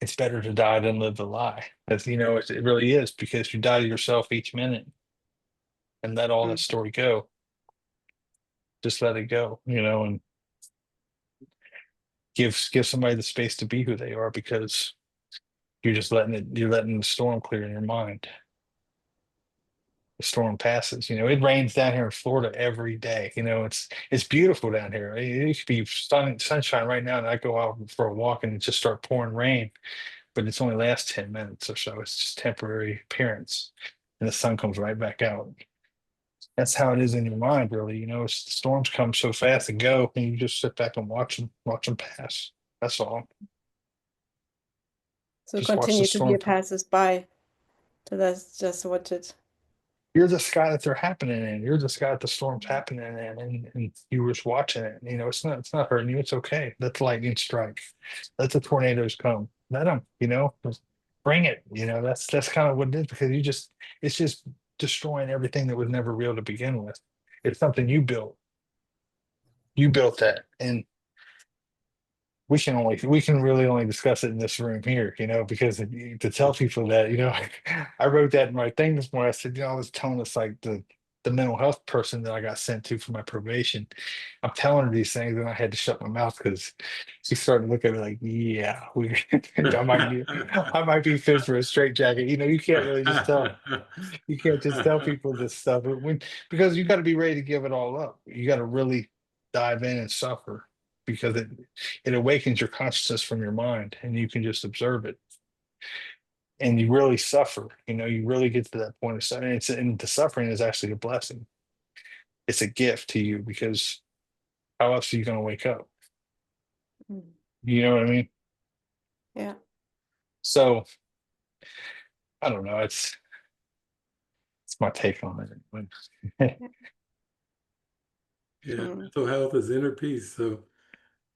it's better to die than live the lie. That's, you know, it really is, because you die to yourself each minute and let all that Mm. story go. Just let it go, you know, and give somebody the space to be who they are, because you're letting the storm clear in your mind. The storm passes. You know, it rains down here in Florida every day. You know, it's beautiful down here. It could be sunshine right now, and I go out for a walk and it just start pouring rain, but it's only lasts 10 minutes or so. It's just temporary appearance, and the sun comes right back out. That's how it is in your mind, really. You know, the storms come so fast and go, and you just sit back and watch them pass. That's all. So Just watch the continue to be storm. a passers-by. So that's just what it. You're the sky that they're happening in. You're the sky that the storm's happening in, and you were just watching it. You know, it's not hurting you. It's okay. Let the lightning strike. Let the tornadoes come. Let them. You know, just bring it. You know, that's kind of what it is, because it's just destroying everything that was never real to begin with. It's something you built. You built that, and we can really only discuss it in this room here, you know, because to tell people that, you know, I wrote that in my thing this morning. I said, you know, I was telling us like the mental health person that I got sent to for my probation. I'm telling her these things, and I had to shut my mouth because she started to look at me like, yeah, I might be fit for a straitjacket. You know, you can't really just tell. You can't just tell people this stuff because you got to be ready to give it all up. You got to really dive in and suffer, because it awakens your consciousness from your mind, and you can just observe it, and you really suffer. You know, you really get to that point of suffering. And the suffering is actually a blessing. It's a gift to you, because how else are you going to wake up? Mm. You know what I mean? Yeah. So I don't know. It's my take on it. Yeah, Mm. mental health is inner peace. So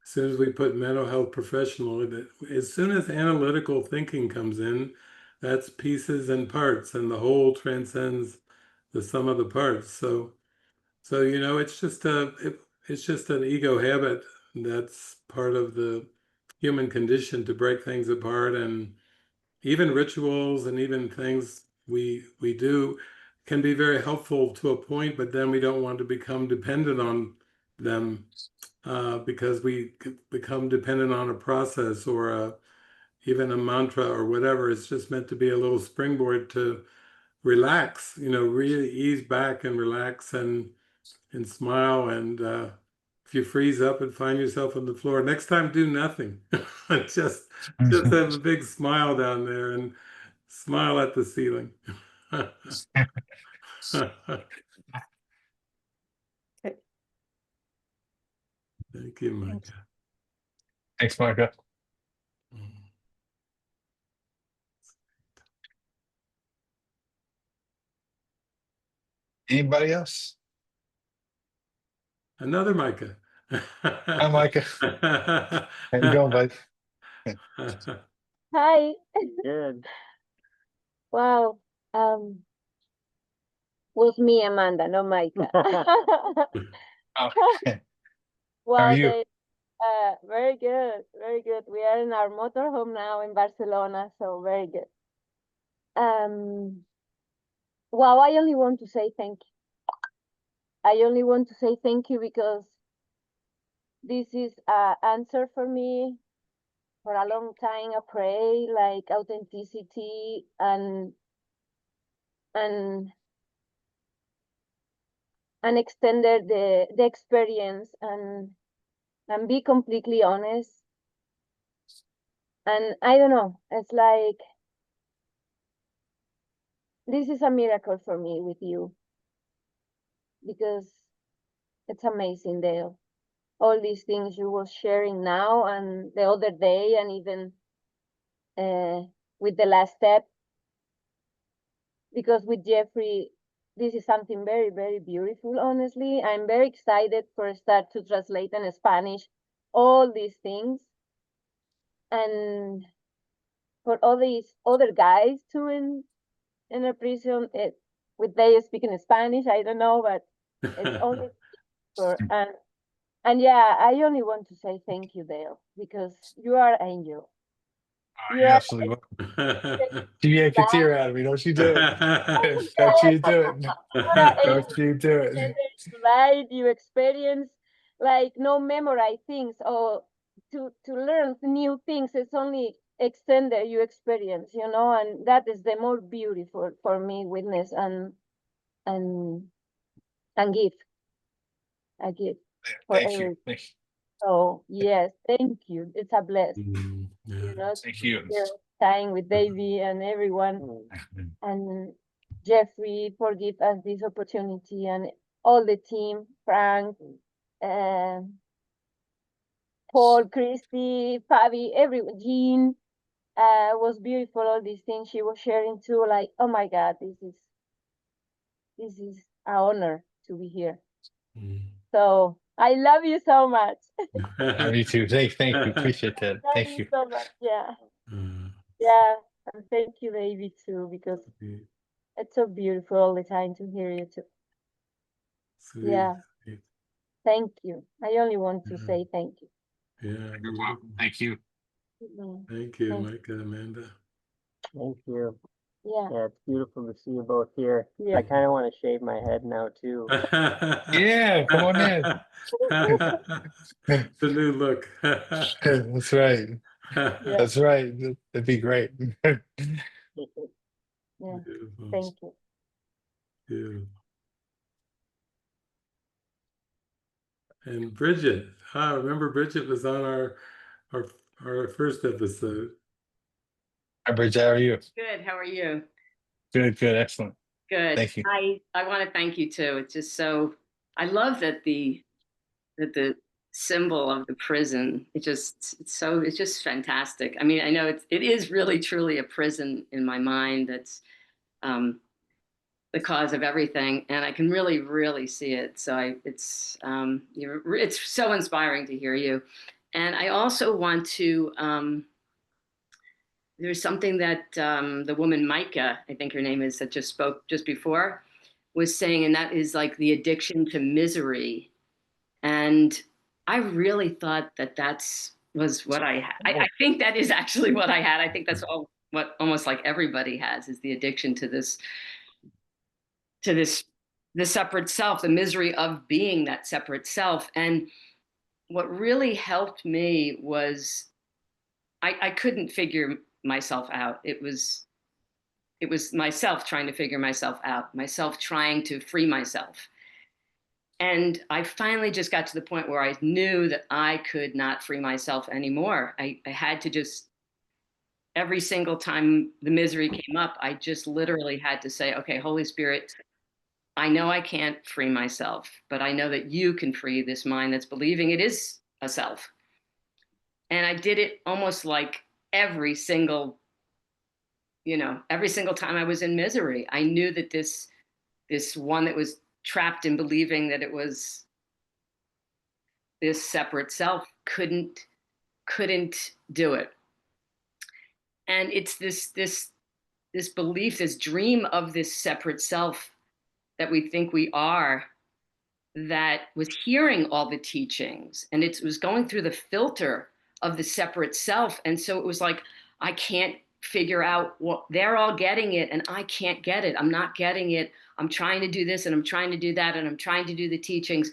as soon as we put mental health professional with it, as soon as analytical thinking comes in, that's pieces and parts, and the whole transcends the sum of the parts. So you know, it's just an ego habit that's part of the human condition to break things apart, and even rituals and even things we do can be very helpful to a point, but then we don't want to become dependent on them, because we become dependent on a process or even a mantra or whatever. It's just meant to be a little springboard to relax, you know, really ease back and relax and smile. And if you freeze up and find yourself on the floor, next time do nothing. just have a big smile down there and smile at the ceiling. Okay. Thank you, Micah. Thanks, Micah. Anybody else? Another Micah. Hi, Micah. How you going, bud? Hi. Good. Wow. Was me, Amanda, no Micah. Oh, how Wow, are you? very good, very good. We are in our motorhome now in Barcelona, so very good. Wow, I only want to say thank you. I only want to say thank you because this is an answer for me. For a long time, I pray like authenticity and extended the experience and be completely honest. And I don't know, it's like this is a miracle for me with you, because it's amazing, Dale. All these things you were sharing now and the other day, and even with the last step, because with Jeffrey, this is something very, very beautiful. Honestly, I'm very excited for start to translate in Spanish all these things, and for all these other guys too in a prison. With they speaking Spanish, I don't know, but it's only for and yeah, I only want to say thank you, Dale, because you are an angel. Oh, You you're are absolutely welcome. You yank a tear out of me. Don't you do it. Don't you do it. Don't you do it. right. You experience like no memorize things or to learn new things. It's only extended you experience, and that is the more beautiful for me. Witness and give a gift for Thank you. everything. Thank you. So yes, thank you. It's a bless. Yeah. Thank you. Time with Davey and everyone, and Jeffrey for give us this opportunity, and all the team, Frank, Paul, Christy, Fabi, everyone, Jean, was beautiful. All these things she was sharing too. Like, oh my God, this is an honor to be here. So I love you so much. Me too. Thank you. Appreciate that. Love Thank you you. so much. Yeah, yeah. And thank you, David, too, because it's so beautiful all the time to hear you too. Sweet, Yeah. sweet. Thank you. I only want to say thank you. Yeah, You're welcome. Thank you. Mhm. thank you, Thank Micah, Amanda. Thank you. Yeah. Yeah, it's beautiful to see you both here. Yeah. I kind of want to shave my head now too. Yeah, come on in. The new look. That's right. Yeah. That's right. That'd be great. Yeah. Beautiful. Thank you. Beautiful. And Bridget, remember Bridget was on our our first episode. Hi, Bridget, how are you? Good. How are you? Good, excellent. Good. Thank you. I want to thank you too. It's just so I love that the symbol of the prison. It's just fantastic. I mean, I know it is really truly a prison in my mind. That's the cause of everything, and I can really see it. So it's so inspiring to hear you, and I also want to. There's something that the woman Micah, I think her name is, that just spoke just before, was saying, and that is like the addiction to misery. And I really thought that was what I had. I think that is actually what I had. I think that's what almost like everybody has, is the addiction to the separate self, the misery of being that separate self. And what really helped me was I couldn't figure myself out. It was myself trying to figure myself out, myself trying to free myself. And I finally just got to the point where I knew that I could not free myself anymore. I had to just, every single time the misery came up, I just literally had to say, okay, Holy Spirit, I know I can't free myself, but I know that you can free this mind that's believing it is a self. And I did it almost like every single time I was in misery. I knew that this one that was trapped in believing that it was this separate self couldn't do it. And it's this belief, this dream of this separate self that we think we are, that was hearing all the teachings, and it was going through the filter of the separate self. And so it was like, I can't figure out what they're all getting it, and I can't get it. I'm not getting it. I'm trying to do this, and I'm trying to do that, and I'm trying to do the teachings.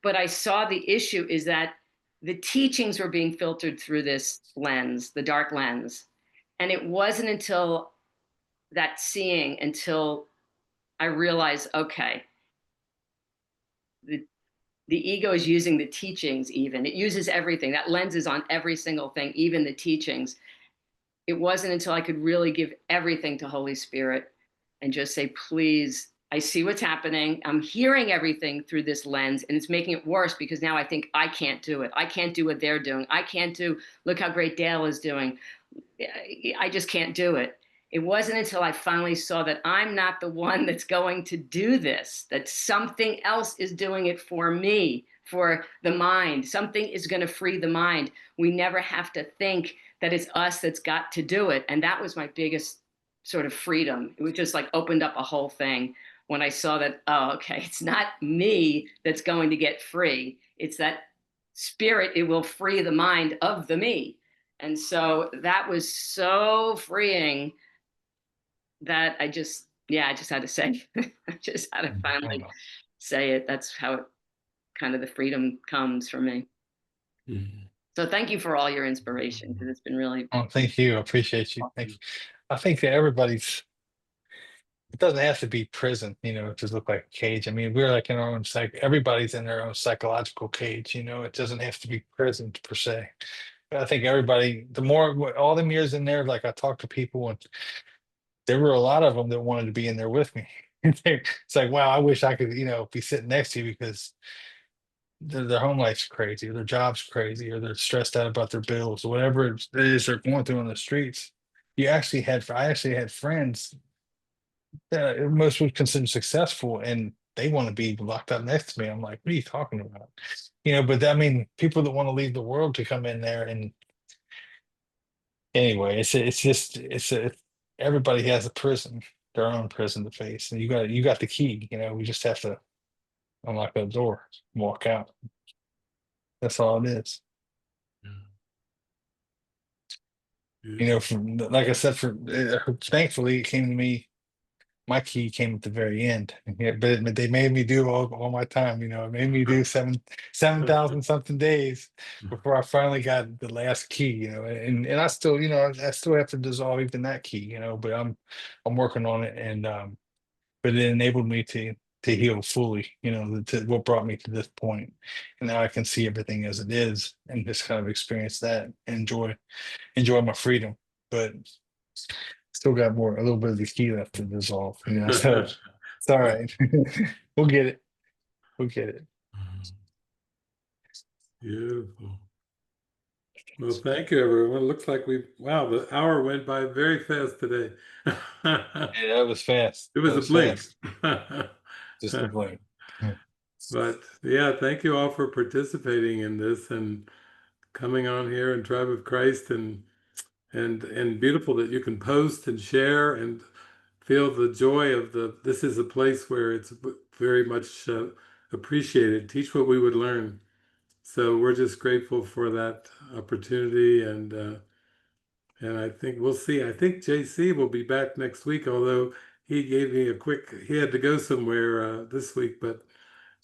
But I saw the issue is that the teachings were being filtered through this lens, the dark lens. And it wasn't until until I realized, okay, the ego is using the teachings, even. It uses everything. That lens is on every single thing, even the teachings. It wasn't until I could really give everything to Holy Spirit and just say, please, I see what's happening. I'm hearing everything through this lens, and it's making it worse because now I think I can't do it. I can't do what they're doing. I can't look how great Dale is doing. I just can't do it. It wasn't until I finally saw that I'm not the one that's going to do this, that something else is doing it for me, for the mind. Something is going to free the mind. We never have to think that it's us that's got to do it. And that was my biggest sort of freedom. It was just like opened up a whole thing when I saw that, oh, okay, it's not me that's going to get free. It's that spirit. It will free the mind of the me. And so that was so freeing that I just had to say, I just had to finally say it. That's how it kind of the freedom comes for me. Mhm. So thank you for all your inspiration, because it's been really. Oh, thank you. I appreciate you. Thank you. I think that it doesn't have to be prison, to look like a cage. I mean, we're like in our own everybody's in their own psychological cage, it doesn't have to be prison per se. But I think everybody, the more, all them years in there, like I talked to people, and there were a lot of them that wanted to be in there with me. It's like, wow, I wish I could, be sitting next to you, because their home life's crazy, or their job's crazy, or they're stressed out about their bills, or whatever it is they're going through on the streets. I actually had friends that most would consider successful, and they want to be locked up next to me. I'm like, what are you talking about? But I mean, people that want to leave the world to come in there, and anyway, everybody has a prison, their own prison to face, and you got the key. We just have to unlock that door, walk out. That's all it is. Like I said, thankfully it came to me. My key came at the very end. Yeah, but they made me do all my time. It made me do 7,000 something days before I finally got the last key. And I still, I still have to dissolve even that key. But I'm working on it, and but it enabled me to heal fully. To what brought me to this point, and now I can see everything as it is, and just kind of experience that, and enjoy my freedom. But still got a little bit of the key left to dissolve. So it's all right. We'll get it. We'll get it. Beautiful. Well, thank you, everyone. It looks like wow, the hour went by very fast today. Yeah, that was fast. It was That a blink. fast. Just a blink. But yeah, thank you all for participating in this and coming on here in Tribe of Christ, and beautiful that you can post and share and feel the joy of this is a place where it's very much appreciated. Teach what we would learn. So we're just grateful for that opportunity, and I think we'll see. I think JC will be back next week, although he gave me he had to go somewhere this week, but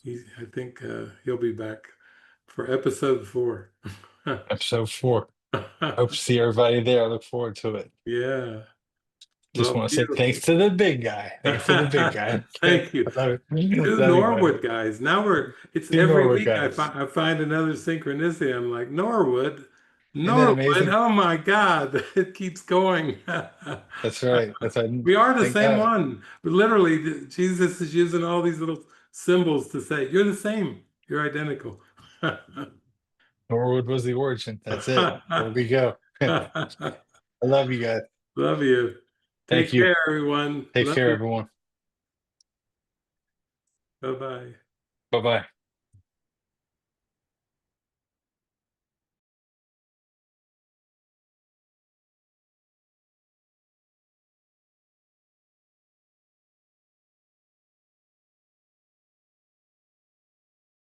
I think he'll be back for episode 4. Episode 4. Hope to see everybody there. I look forward to it. Yeah. Just Well, want to say thanks to the big guy. Thanks to the big guy. Thank you. Love Two everybody. Norwood guys. Now it's Two every Norwood week guys. I find another synchronicity. I'm like, Norwood. Isn't that amazing? Oh my God, it keeps going. That's right. We are the Thank same God. one. Literally, Jesus is using all these little symbols to say, you're the same. You're identical. Norwood was the origin. That's it. There we go. I love you guys. Love you. Thank Take you. care, everyone. Take Love care, you. everyone. Bye-bye. Bye-bye.